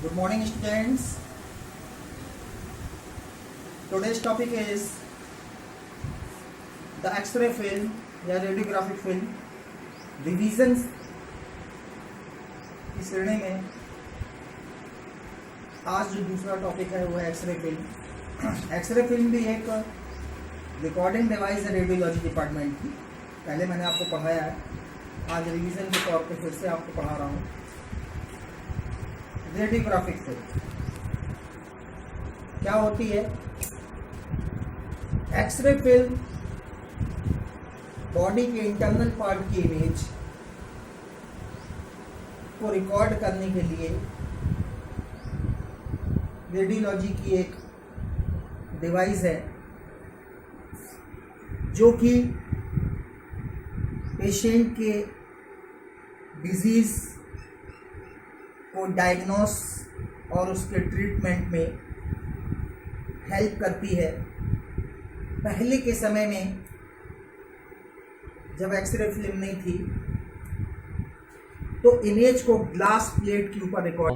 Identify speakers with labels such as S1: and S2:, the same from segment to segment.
S1: Good morning, students. Today's topic is the X-ray film या radiographic film revision की श्रेणी में आज जो दूसरा टॉपिक है वो है एक्सरे फिल्म। एक्सरे फिल्म भी एक रिकॉर्डिंग डिवाइस है रेडियोलॉजी डिपार्टमेंट की। पहले मैंने आपको पढ़ाया है, आज रिवीजन के तौर पे फिर से आपको पढ़ा रहा हूँ। रेडियोग्राफिक फिल्म क्या होती है? एक्सरे फिल्म बॉडी के इंटरनल पार्ट की इमेज को रिकॉर्ड करने के लिए रेडियोलॉजी की एक डिवाइस है जो कि पेशेंट के डिजीज को डायग्नोस और उसके ट्रीटमेंट में हेल्प करती है। पहले के समय में जब एक्सरे फिल्म नहीं थी तो इमेज को ग्लास प्लेट के ऊपर रिकॉर्ड,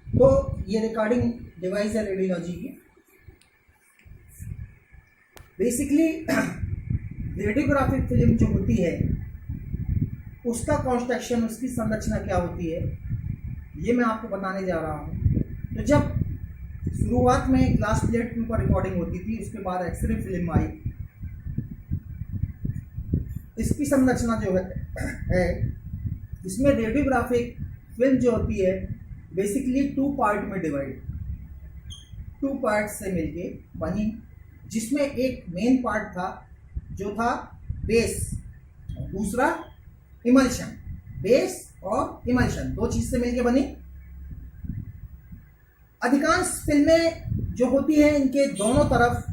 S1: तो ये रिकॉर्डिंग डिवाइस है रेडियोलॉजी की। बेसिकली रेडियोग्राफिक फिल्म जो होती है उसका कंस्ट्रक्शन, उसकी संरचना क्या होती है, ये मैं आपको बताने जा रहा हूँ। तो जब शुरुआत में ग्लास प्लेट के ऊपर रिकॉर्डिंग होती थी, उसके बाद एक्सरे फिल्म आई। इसकी संरचना जो है इसमें रेडियोग्राफिक फिल्म जो होती है बेसिकली टू पार्ट में डिवाइड, टू पार्ट से मिलके बनी, जिसमें एक मेन पार्ट था जो था बेस और दूसरा इमल्शन। बेस और इमल्शन दो चीज से मिलके बनी। अधिकांश फिल्में जो होती हैं इनके दोनों तरफ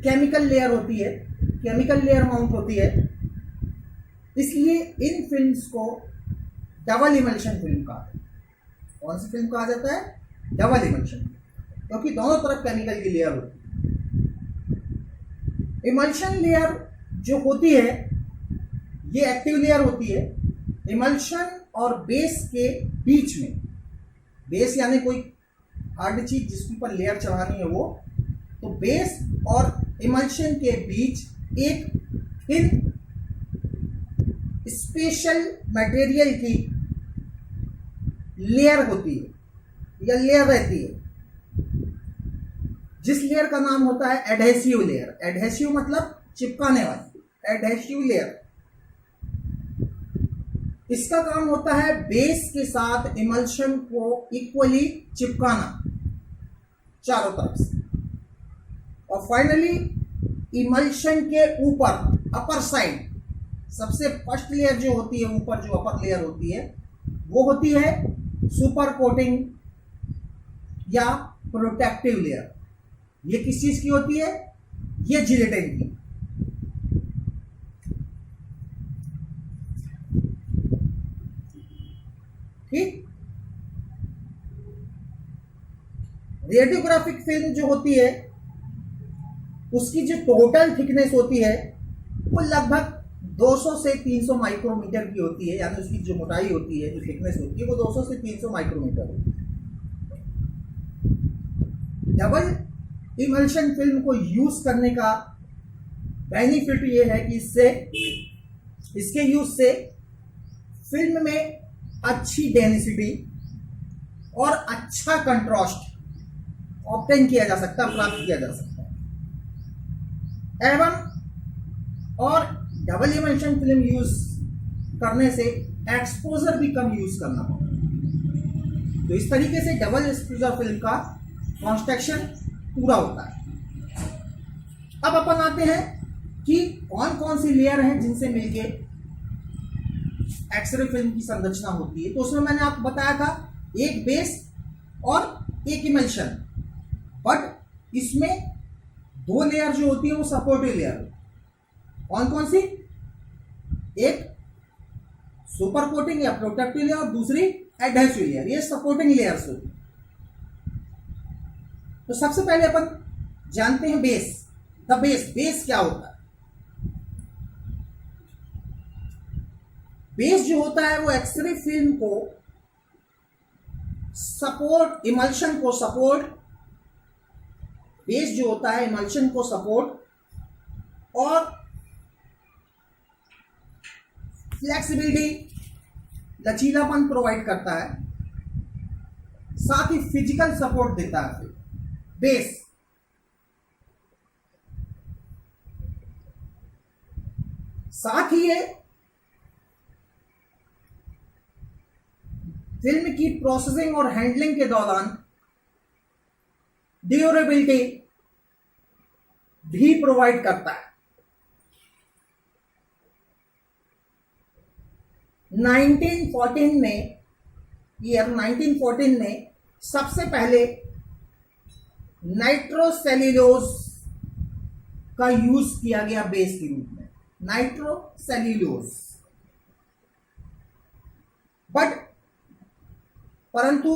S1: केमिकल लेयर होती है, केमिकल लेयर माउंट होती है, इसलिए इन फिल्म्स को डबल इमल्शन फिल्म कहा है। कौन सी फिल्म कहा जाता है? डबल इमल्शन, क्योंकि दोनों तरफ केमिकल की लेयर होती है। इमल्शन लेयर जो होती है ये एक्टिव लेयर होती है। इमल्शन और बेस के बीच में, बेस यानी कोई हार्ड चीज जिसके ऊपर लेयर चढ़ानी है वो, तो बेस और इमल्शन के बीच एक थिन स्पेशल मटेरियल की लेयर होती है या लेयर रहती है, जिस लेयर का नाम होता है एडहेसिव लेयर। एडहेसिव मतलब चिपकाने वाली, एडहेसिव लेयर। इसका काम होता है बेस के साथ इमल्शन को इक्वली चिपकाना चारों तरफ से, और फाइनली इमल्शन के ऊपर अपर साइड सबसे फर्स्ट लेयर जो होती है, ऊपर जो अपर लेयर होती है वो होती है सुपर कोटिंग या प्रोटेक्टिव लेयर। ये किस चीज की होती है? ये जिलेटिन की। ठीक। रेडियोग्राफिक फिल्म जो होती है उसकी जो टोटल थिकनेस होती है वो लगभग 200 से 300 माइक्रोमीटर की होती है, यानी उसकी जो मोटाई होती है, जो थिकनेस होती है वो 200 से 300 माइक्रोमीटर होती है। डबल इमल्शन फिल्म को यूज करने का बेनिफिट ये है कि इसके यूज से फिल्म में अच्छी डेंसिटी और अच्छा कंट्रास्ट ऑब्टेन किया जा सकता है, प्राप्त किया जा सकता है। एवं और डबल इमल्शन फिल्म यूज करने से एक्सपोजर भी कम यूज करना पड़ता। तो इस तरीके से डबल एक्सपोजर फिल्म का कंस्ट्रक्शन पूरा होता है। अब अपन आते हैं कि कौन कौन सी लेयर हैं जिनसे मिलके एक्सरे फिल्म की संरचना होती है। तो उसमें मैंने आपको बताया था एक बेस और एक इमल्शन, बट इसमें दो लेयर जो होती है वो सपोर्टिव लेयर। कौन कौन सी? एक सुपर कोटिंग या प्रोटेक्टिव लेयर और दूसरी एडहेसिव लेयर। ये सपोर्टिंग लेयर्स होती है। तो सबसे पहले अपन जानते हैं बेस। द बेस क्या होता है? बेस जो होता है वो एक्सरे फिल्म को सपोर्ट, इमल्शन को सपोर्ट, बेस जो होता है इमल्शन को सपोर्ट और फ्लेक्सिबिलिटी, लचीलापन प्रोवाइड करता है, साथ ही फिजिकल सपोर्ट देता है बेस। साथ ही ये फिल्म की प्रोसेसिंग और हैंडलिंग के दौरान ड्यूरेबिलिटी भी प्रोवाइड करता है। 1914 में, ईयर 1914 में सबसे पहले नाइट्रोसेल्यूलोज का यूज किया गया बेस के रूप में, नाइट्रोसेल्यूलोज। बट परंतु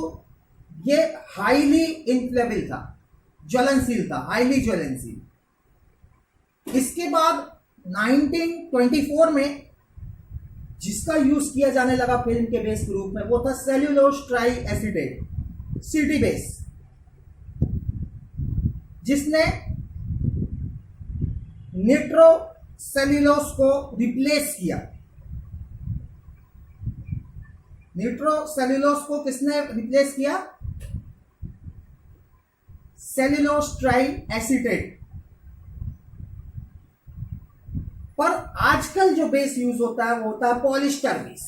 S1: ये हाईली इन्फ्लेमेबल था, ज्वलनशील था, हाईली ज्वलनशील। इसके बाद 1924 में जिसका यूज किया जाने लगा फिल्म के बेस के रूप में वो था सेल्यूलोज ट्राई एसिटेट, सीटी बेस, जिसने निट्रोसेल्यूलोज को रिप्लेस किया। निट्रोसेल्यूलोज को किसने रिप्लेस किया? Cellulose try acetate. पर आजकल जो बेस यूज होता है वो होता है पॉलिस्टर बेस।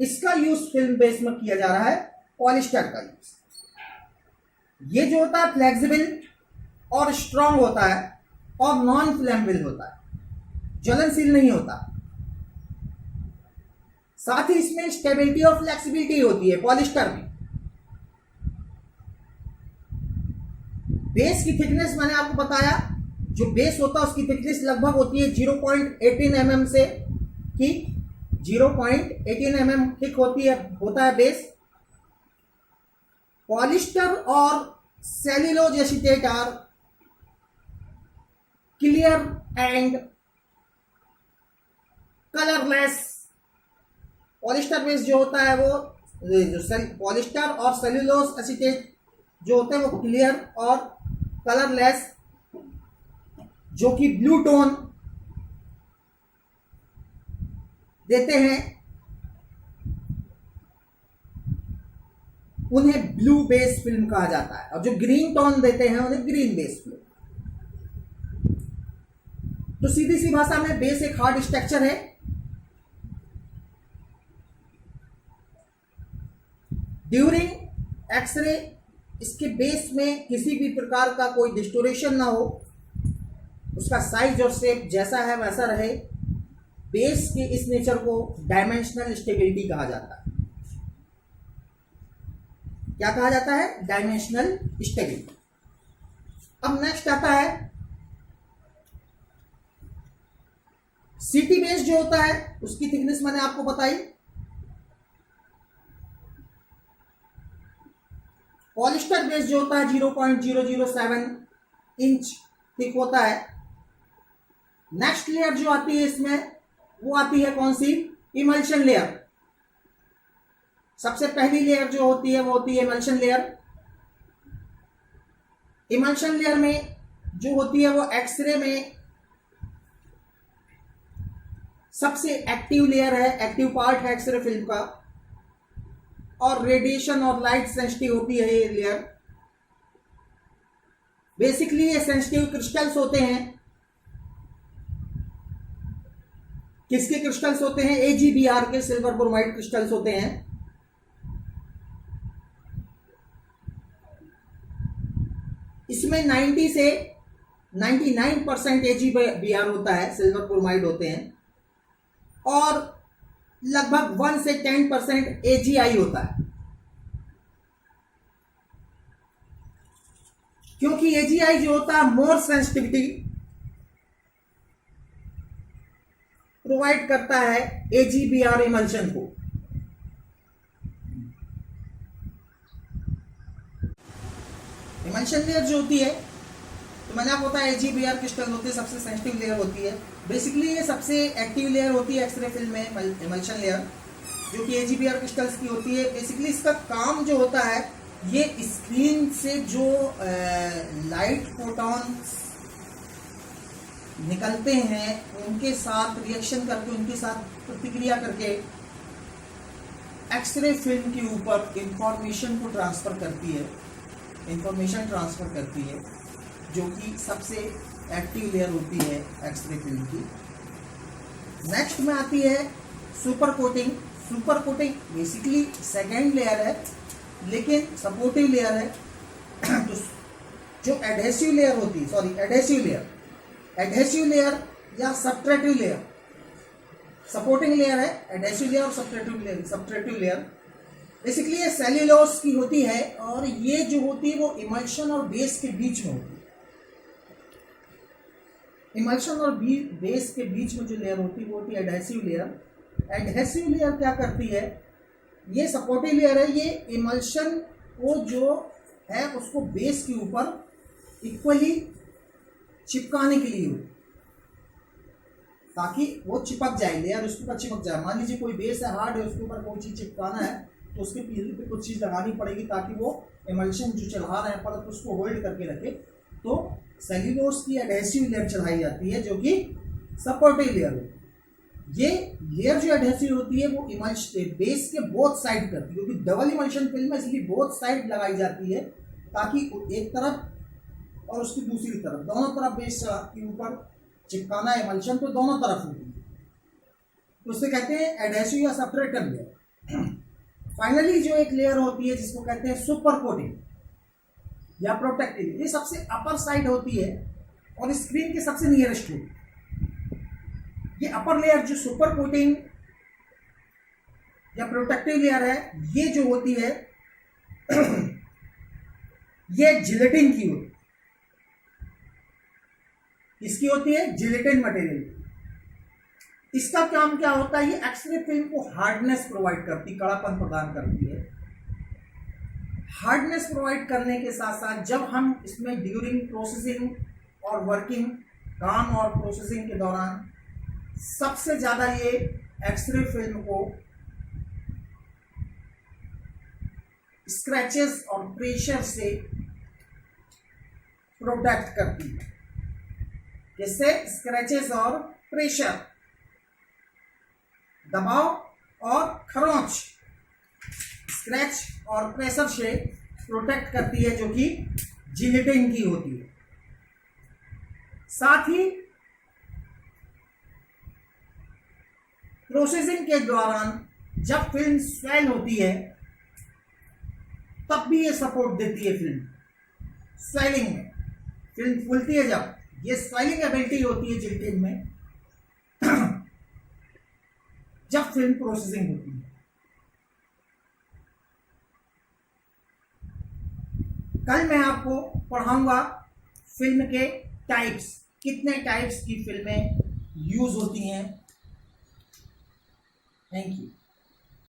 S1: इसका यूज फिल्म बेस में किया जा रहा है, पॉलिस्टर का यूज। ये जो होता है फ्लेक्सिबल और स्ट्रांग होता है और नॉन फ्लेमेबल होता है, ज्वलनशील नहीं होता। साथ ही इसमें स्टेबिलिटी और फ्लेक्सिबिलिटी होती है पॉलिस्टर में। बेस की थिकनेस मैंने आपको बताया, जो बेस होता है उसकी थिकनेस लगभग होती है 0.18 mm से की 0.18 mm थिक होता है बेस। पॉलिस्टर और cellulose acetate are clear and colourless. Polyester base जो होता है वो, पॉलिस्टर और सेल्यूलोज एसीटेट जो होते हैं वो क्लियर और कलरलेस, जो कि ब्लू टोन देते हैं, उन्हें ब्लू बेस फिल्म कहा जाता है। और जो ग्रीन टोन देते हैं उन्हें ग्रीन बेस फिल्म। तो सीधी सी भाषा में बेस एक हार्ड स्ट्रक्चर है। ड्यूरिंग एक्सरे इसके बेस में किसी भी प्रकार का कोई डिस्टोरेशन ना हो, उसका साइज और शेप जैसा है वैसा रहे। बेस के इस नेचर को डायमेंशनल स्टेबिलिटी कहा जाता है। क्या कहा जाता है? Dimensional stability. अब नेक्स्ट आता है सीटी बेस जो होता है, उसकी थिकनेस मैंने आपको बताई। पॉलिस्टर बेस जो होता है 0.007 इंच थिक होता है। नेक्स्ट लेयर जो आती है इसमें वो आती है कौन सी? Emulsion layer. सबसे पहली लेयर जो होती है वो होती है इमल्शन लेयर। इमल्शन लेयर में जो होती है वो एक्सरे में सबसे एक्टिव लेयर है, एक्टिव पार्ट है एक्सरे फिल्म का, और रेडिएशन और लाइट सेंसिटिव होती है ये लेयर। बेसिकली ये सेंसिटिव क्रिस्टल्स होते हैं। किसके क्रिस्टल्स होते हैं? AgBr के सिल्वर ब्रोमाइड क्रिस्टल्स होते हैं। इसमें 90 से 99% AgBr होता है, सिल्वर ब्रोमाइड होते हैं, और लगभग 1 से 10% AgI होता है। क्योंकि AgI जो होता है मोर सेंसिटिविटी प्रोवाइड करता है AgBr इमल्शन को। इमल्शन लेयर जो होती है तो मैंने आपको बताया AGBR क्रिस्टल होती है, सबसे सेंसिटिव लेयर होती है। बेसिकली ये सबसे एक्टिव लेयर होती है एक्सरे फिल्म में, इमल्शन लेयर, जो कि AGBR क्रिस्टल्स की होती है। बेसिकली इसका काम जो होता है, ये स्क्रीन से जो लाइट फोटॉन्स निकलते हैं उनके साथ रिएक्शन करके, उनके साथ प्रतिक्रिया करके एक्सरे फिल्म के ऊपर इंफॉर्मेशन को ट्रांसफर करती है, इंफॉर्मेशन ट्रांसफर करती है, जो कि सबसे एक्टिव लेयर होती है एक्सरे फिल्म की। नेक्स्ट में आती है super coating. Super coating basically second layer है, लेकिन सपोर्टिव लेयर है। तो जो एडहेसिव लेयर होती है, सॉरी एडहेसिव लेयर या सब्ट्रैक्टिव लेयर, सपोर्टिंग लेयर है एडहेसिव लेयर और सब्ट्रैक्टिव लेयर। बेसिकली ये सेल्यूलोज की होती है, और ये जो होती है वो इमल्शन और बेस के बीच में होती है। इमल्शन और बेस के बीच में जो लेयर होती है वो होती है एडहेसिव लेयर। एडहेसिव लेयर क्या करती है, ये सपोर्टिव लेयर है, ये इमल्शन को जो है उसको बेस के ऊपर इक्वली चिपकाने के लिए हो, ताकि वो चिपक जाए, लेयर उसके ऊपर चिपक जाए। मान लीजिए कोई बेस है हार्ड है, उसके ऊपर कोई चीज़ चिपकाना है तो उसके पीछे पे कुछ चीज़ लगानी पड़ेगी, ताकि वो इमल्शन जो चढ़ा रहे हैं परत उसको होल्ड करके रखे। तो सेल्यूलोज की एडहेसिव लेयर चढ़ाई जाती है, जो कि सपोर्टिव लेयर होती है। ये लेयर जो एडहेसिव होती है वो बेस के बोथ साइड करती है, क्योंकि डबल इमल्शन फिल्म है इसलिए बोथ साइड लगाई जाती है, ताकि एक तरफ और उसकी दूसरी तरफ, दोनों तरफ बेस के ऊपर चिपकाना है इमल्शन, तो दोनों तरफ होती है, तो उसे कहते हैं एडहेसिव या सब्ट्रैक्टिव लेयर। फाइनली जो एक लेयर होती है जिसको कहते हैं सुपर कोटिंग या प्रोटेक्टिव, ये सबसे अपर साइड होती है और स्क्रीन के सबसे नियरेस्ट होती है। ये अपर लेयर जो सुपर कोटिंग या प्रोटेक्टिव लेयर है, ये जो होती है ये जिलेटिन की होती है। इसकी होती है जिलेटिन मटेरियल। इसका काम क्या होता है, ये एक्सरे फिल्म को हार्डनेस प्रोवाइड करती, कड़ापन प्रदान करती है। हार्डनेस प्रोवाइड करने के साथ साथ जब हम इसमें ड्यूरिंग प्रोसेसिंग और वर्किंग, काम और प्रोसेसिंग के दौरान सबसे ज्यादा ये एक्सरे फिल्म को स्क्रैचेस और प्रेशर से प्रोटेक्ट करती है। जिससे स्क्रैचेस और प्रेशर, दबाव और खरोंच, स्क्रैच और प्रेशर से प्रोटेक्ट करती है, जो कि जिलेटिन की होती है। साथ ही प्रोसेसिंग के दौरान जब फिल्म स्वेल होती है तब भी ये सपोर्ट देती है। फिल्म स्वेलिंग में, फिल्म फूलती है जब, ये स्वेलिंग एबिलिटी होती है जिलेटिन में जब फिल्म प्रोसेसिंग होती है। कल मैं आपको पढ़ाऊंगा फिल्म के टाइप्स, कितने टाइप्स की फिल्में यूज होती हैं। Thank you.